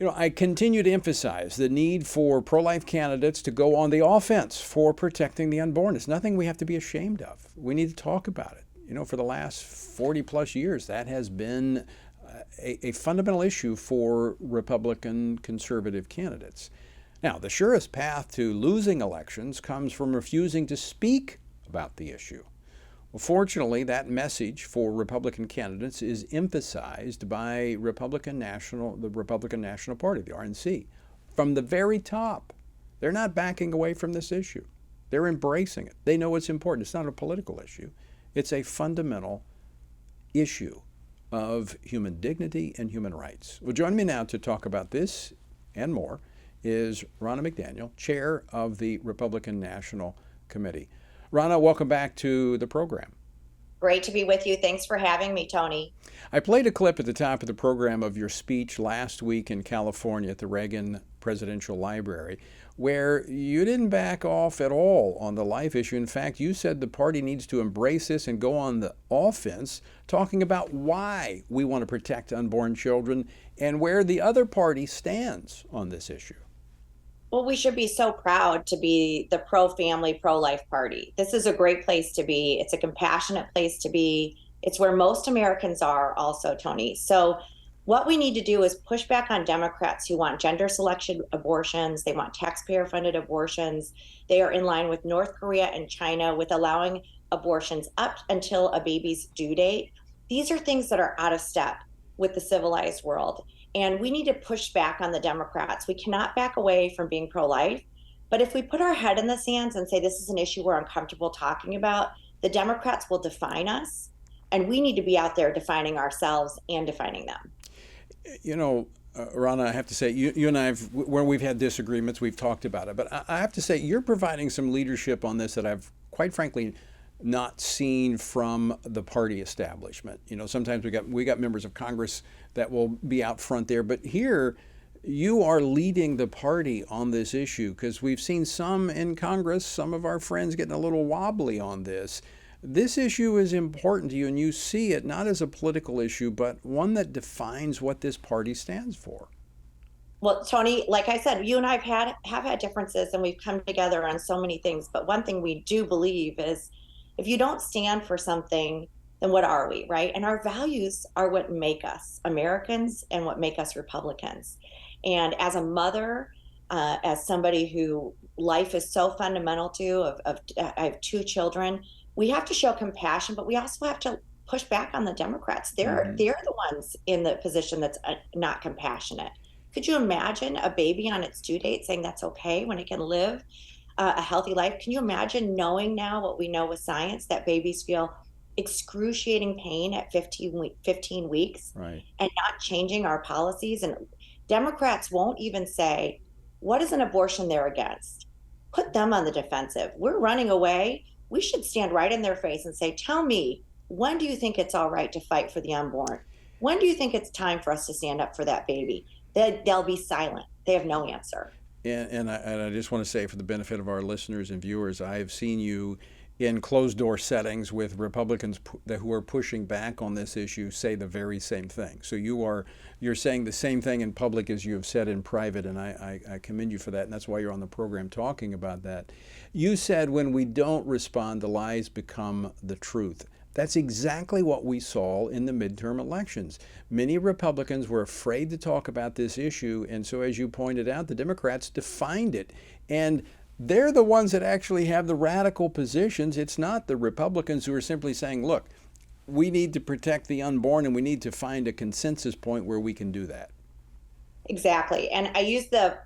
I continue to emphasize the need for pro-life candidates to go on the offense for protecting the unborn. It's nothing we have to be ashamed of. We need to talk about it. For the last 40 plus years, that has been a fundamental issue for Republican conservative candidates. Now, the surest path to losing elections comes from refusing to speak about the issue. Well, fortunately, that message for Republican candidates is emphasized by the Republican National Party, the RNC, from the very top. They're not backing away from this issue. They're embracing it. They know it's important. It's not a political issue. It's a fundamental issue of human dignity and human rights. Well, join me now to talk about this and more is Ronna McDaniel, chair of the Republican National Committee. Ronna, welcome back to the program. Great to be with you. Thanks for having me, Tony. I played a clip at the top of the program of your speech last week in California at the Reagan Presidential Library, where you didn't back off at all on the life issue. In fact, you said the party needs to embrace this and go on the offense, talking about why we want to protect unborn children and where the other party stands on this issue. Well, we should be so proud to be the pro-family, pro-life party. This is a great place to be. It's a compassionate place to be. It's where most Americans are also, Tony. So what we need to do is push back on Democrats who want gender selection abortions. They want taxpayer-funded abortions. They are in line with North Korea and China with allowing abortions up until a baby's due date. These are things that are out of step with the civilized world. And we need to push back on the Democrats. We cannot back away from being pro-life. But if we put our head in the sands and say this is an issue we're uncomfortable talking about, the Democrats will define us. And we need to be out there defining ourselves and defining them. Ronna, I have to say, you and I, when we've had disagreements, we've talked about it. But I have to say, you're providing some leadership on this that I've, quite frankly, not seen from the party establishment. Sometimes we got members of Congress that will be out front there, but here you are leading the party on this issue, because we've seen some in Congress, some of our friends getting a little wobbly on this. This issue is important to you, and you see it not as a political issue, but one that defines what this party stands for. Well, Tony, like I said, you and I have had differences, and we've come together on so many things. But one thing we do believe is, if you don't stand for something, then what are we, right? And our values are what make us Americans and what make us Republicans. And as a mother, as somebody who life is so fundamental to, I have two children, we have to show compassion, but we also have to push back on the Democrats. They're the ones in the position that's not compassionate. Could you imagine a baby on its due date saying that's okay when it can live a healthy life? Can you imagine knowing now what we know with science, that babies feel excruciating pain at 15 weeks, right, and not changing our policies? And Democrats won't even say, what is an abortion they're against? Put them on the defensive. We're running away. We should stand right in their face and say, tell me, when do you think it's all right to fight for the unborn? When do you think it's time for us to stand up for that baby? They'll be silent. They have no answer. And I just want to say, for the benefit of our listeners and viewers, I have seen you in closed-door settings with Republicans who are pushing back on this issue say the very same thing. So you're saying the same thing in public as you have said in private, and I commend you for that, and that's why you're on the program talking about that. You said when we don't respond, the lies become the truth. That's exactly what we saw in the midterm elections. Many Republicans were afraid to talk about this issue, and so, as you pointed out, the Democrats defined it. And they're the ones that actually have the radical positions. It's not the Republicans who are simply saying, look, we need to protect the unborn, and we need to find a consensus point where we can do that. Exactly. And I use the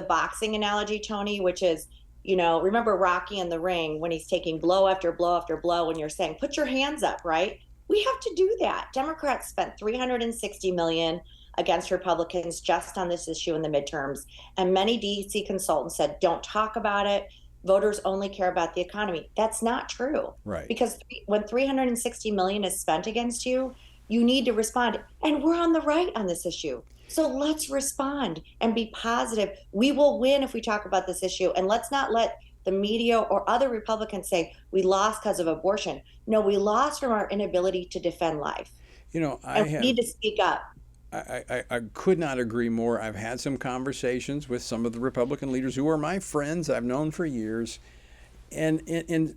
boxing analogy, Tony, which is, remember Rocky in the ring when he's taking blow after blow after blow, and you're saying, put your hands up, right? We have to do that. Democrats spent $360 million against Republicans just on this issue in the midterms. And many DC consultants said, don't talk about it. Voters only care about the economy. That's not true. Right. Because when $360 million is spent against you, you need to respond. And we're on the right on this issue. So let's respond and be positive. We will win if we talk about this issue. And let's not let the media or other Republicans say we lost because of abortion. No, we lost from our inability to defend life. We need to speak up. I could not agree more. I've had some conversations with some of the Republican leaders who are my friends I've known for years, and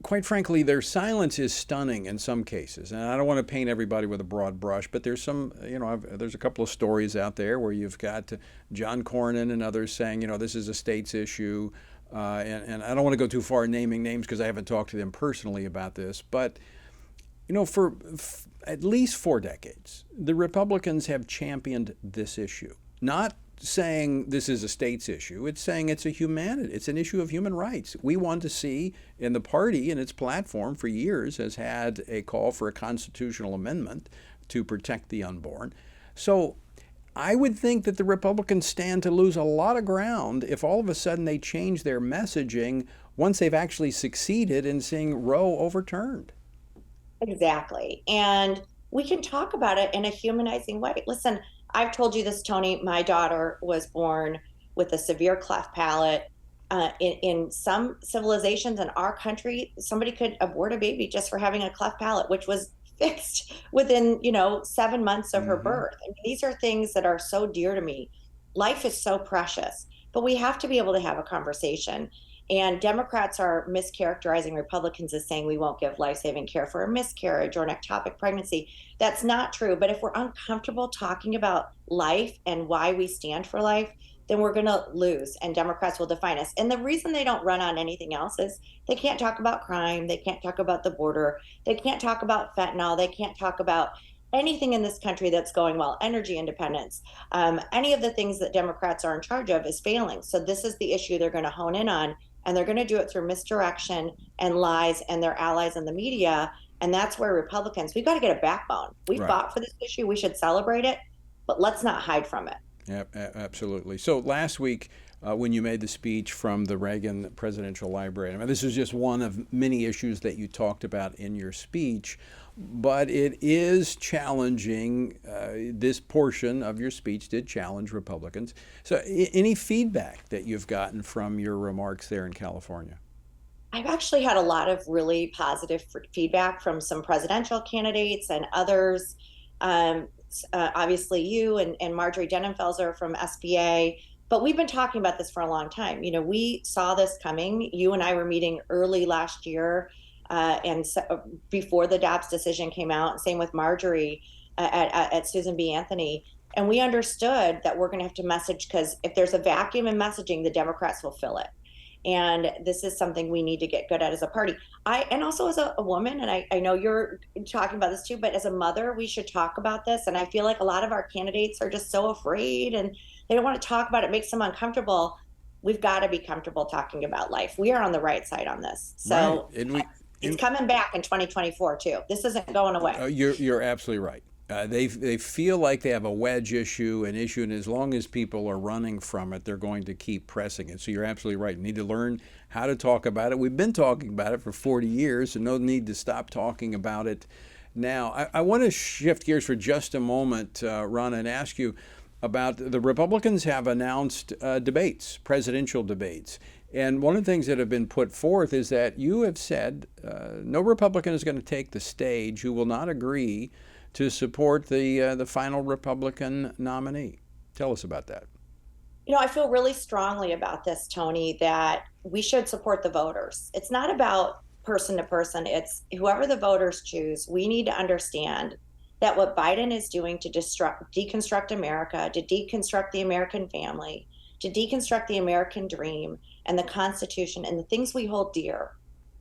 quite frankly, their silence is stunning in some cases. And I don't want to paint everybody with a broad brush, but there's some, there's a couple of stories out there where you've got John Cornyn and others saying, this is a state's issue. And I don't want to go too far naming names because I haven't talked to them personally about this. But, for at least 4 decades, the Republicans have championed this issue. Not saying this is a state's issue. It's saying it's it's an issue of human rights. We want to see, and the party in its platform for years has had a call for a constitutional amendment to protect the unborn. So I would think that the Republicans stand to lose a lot of ground if all of a sudden they change their messaging once they've actually succeeded in seeing Roe overturned. Exactly. And we can talk about it in a humanizing way. Listen, I've told you this, Tony. My daughter was born with a severe cleft palate. In some civilizations in our country, somebody could abort a baby just for having a cleft palate, which was fixed within 7 months of her birth. I mean, these are things that are so dear to me. Life is so precious, but we have to be able to have a conversation. And Democrats are mischaracterizing Republicans as saying we won't give life-saving care for a miscarriage or an ectopic pregnancy. That's not true. But if we're uncomfortable talking about life and why we stand for life, then we're going to lose, and Democrats will define us. And the reason they don't run on anything else is they can't talk about crime. They can't talk about the border. They can't talk about fentanyl. They can't talk about anything in this country that's going well, energy independence. Any of the things that Democrats are in charge of is failing. So this is the issue they're going to hone in on. And they're going to do it through misdirection and lies and their allies in the media. And that's where Republicans, we've got to get a backbone. We fought for this issue. We should celebrate it, but let's not hide from it. Yeah, absolutely. So last week, when you made the speech from the Reagan Presidential Library, I mean, this is just one of many issues that you talked about in your speech, but it is challenging. This portion of your speech did challenge Republicans. So any feedback that you've gotten from your remarks there in California? I've actually had a lot of really positive feedback from some presidential candidates and others. Obviously you and Marjorie Denenfelser from SBA, but we've been talking about this for a long time. We saw this coming. You and I were meeting early last year, before the Dobbs decision came out, same with Marjorie at Susan B. Anthony. And we understood that we're going to have to message, because if there's a vacuum in messaging, the Democrats will fill it. And this is something we need to get good at as a party. And also as a woman, and I know you're talking about this too, but as a mother, we should talk about this. And I feel like a lot of our candidates are just so afraid and they don't want to talk about it. It makes them uncomfortable. We've got to be comfortable talking about life. We are on the right side on this. So it's coming back in 2024 too. This isn't going away. You're absolutely right. They feel like they have a wedge issue, and as long as people are running from it, they're going to keep pressing it. So you're absolutely right. You need to learn how to talk about it. We've been talking about it for 40 years, so no need to stop talking about it now. I want to shift gears for just a moment, Ronna, and ask you about the Republicans have announced debates, presidential debates. And one of the things that have been put forth is that you have said no Republican is going to take the stage who will not agree to support the final Republican nominee. Tell us about that. I feel really strongly about this, Tony, that we should support the voters. It's not about person to person. It's whoever the voters choose. We need to understand that what Biden is doing to deconstruct America, to deconstruct the American family, to deconstruct the American dream and the Constitution and the things we hold dear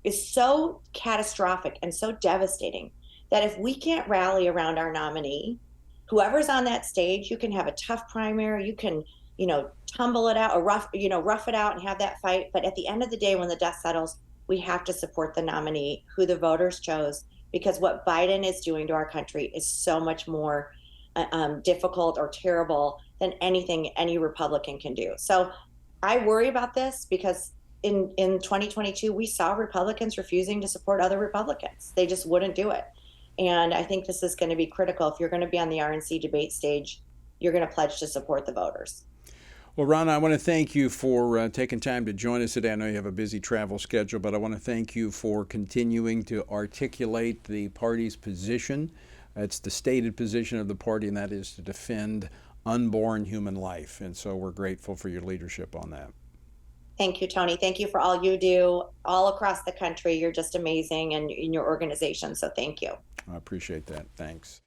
is so catastrophic and so devastating that if we can't rally around our nominee, whoever's on that stage, you can have a tough primary, you can, tumble it out or rough it out and have that fight. But at the end of the day, when the dust settles, we have to support the nominee who the voters chose, because what Biden is doing to our country is so much more difficult or terrible than anything any Republican can do. So I worry about this because in 2022, we saw Republicans refusing to support other Republicans. They just wouldn't do it. And I think this is going to be critical. If you're going to be on the RNC debate stage, you're going to pledge to support the voters. Well, Ronna, I want to thank you for taking time to join us today. I know you have a busy travel schedule, but I want to thank you for continuing to articulate the party's position It's the stated position of the party, and that is to defend unborn human life. And so we're grateful for your leadership on that. Thank you, Tony. Thank you for all you do all across the country. You're just amazing, and in your organization. So thank you. I appreciate that. Thanks.